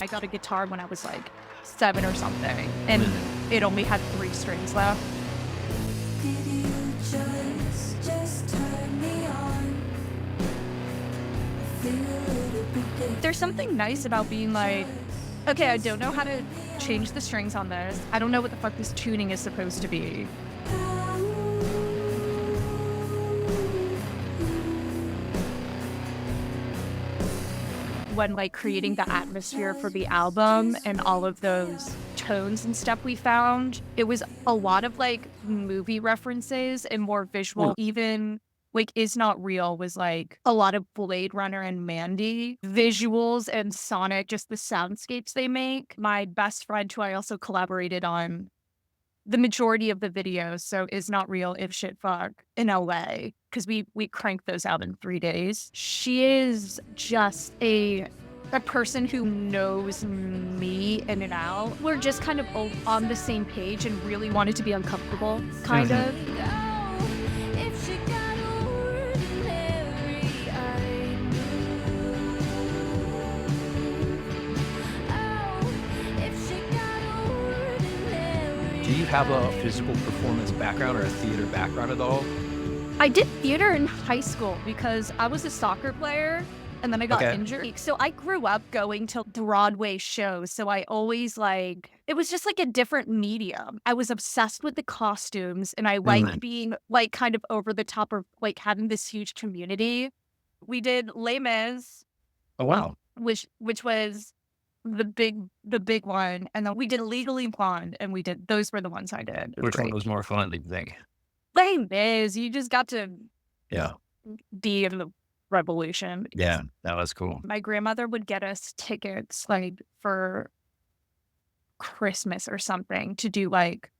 I got a guitar when I was like 7 or something, and it only had 3 strings left. Did you just turn me on? I feel a little bit different. There's something nice about being like, okay, I don't know how to change the strings on this. I don't know what the fuck this tuning is supposed to be. When like creating the atmosphere for the album and all of those tones and stuff we found, it was a lot of like movie references and more visual. Even like Is Not Real was like a lot of Blade Runner and Mandy visuals and Sonic, just the soundscapes they make. My best friend, who I also collaborated on the majority of the videos, so Is Not Real, If Shit Fuck, in LA, because we cranked those out in 3 days. She is just a person who knows me in and out. We're just kind of on the same page and really wanted to be uncomfortable, kind of. If she got ordinary, I knew. Oh, if she got ordinary. Do you have a physical performance background or a theater background at all? I did theater in high school because I was a soccer player and then I got injured. So I grew up going to Broadway shows. So I always it was just like a different medium. I was obsessed with the costumes and I liked being like kind of over the top or like having this huge community. We did Les Mis. Oh, wow. Which was the big one. And then we did Legally Blonde and those were the ones I did. Which one was more fun, do you think? Les Mis, you just got to Yeah. be in the revolution. Yeah, that was cool. My grandmother would get us tickets like for Christmas or something to do like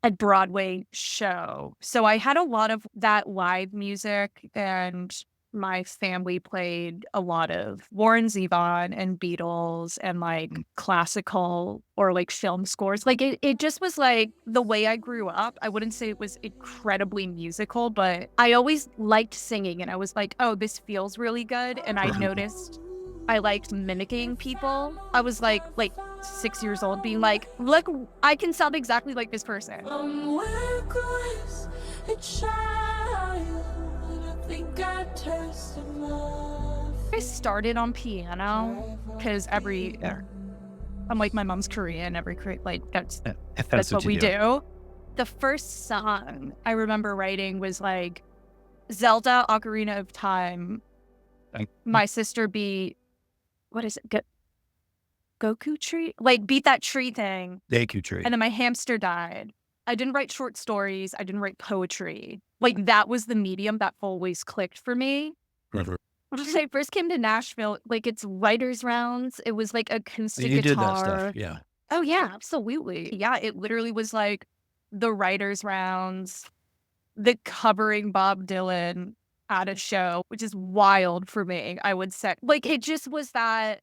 a Broadway show. So I had a lot of that live music, and my family played a lot of Warren Zevon and Beatles and like classical or like film scores. Like it just was like the way I grew up. I wouldn't say it was incredibly musical, but I always liked singing and I was like, oh, this feels really good. And I noticed I liked mimicking people. I was like 6 years old being like, look, I can sound exactly like this person. Was a child, and I think I tested love. I started on piano because I'm like, my mom's Korean, that's what we do. The first song I remember writing was like Zelda Ocarina of Time. My sister beat, what is it? Goku tree? Like beat that tree thing. Deku tree. And then my hamster died. I didn't write short stories. I didn't write poetry. Like that was the medium that always clicked for me. When I first came to Nashville, like it's writers' rounds. It was like acoustic you guitar. did that stuff, yeah. Oh yeah, absolutely. Yeah, it literally was like the writers' rounds, the covering Bob Dylan at a show, which is wild for me, I would say. Like it just was that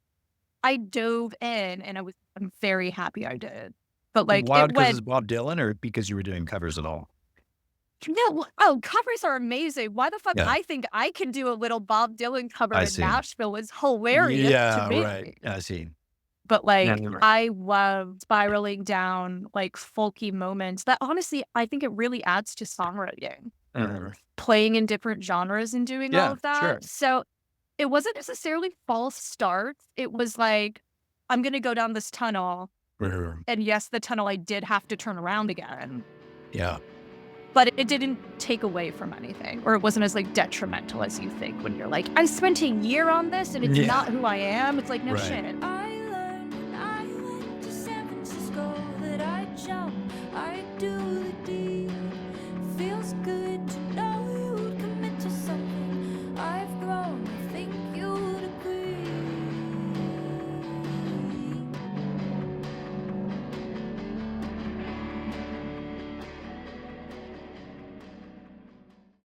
I dove in and I'm very happy I did. But like wild it because went, it's Bob Dylan or because you were doing covers at all? no, covers are amazing. Why the fuck I think I can do a little Bob Dylan cover in Nashville was hilarious to me. Right. I see. But like I love spiraling down like folky moments that honestly I think it really adds to songwriting. Playing in different genres and doing all of that. Sure. So it wasn't necessarily false starts. It was like, I'm gonna go down this tunnel. And yes, the tunnel I did have to turn around again. Yeah. But it didn't take away from anything, or it wasn't as like detrimental as you think when you're like, I spent a year on this and it's not who I am. It's like, no shit.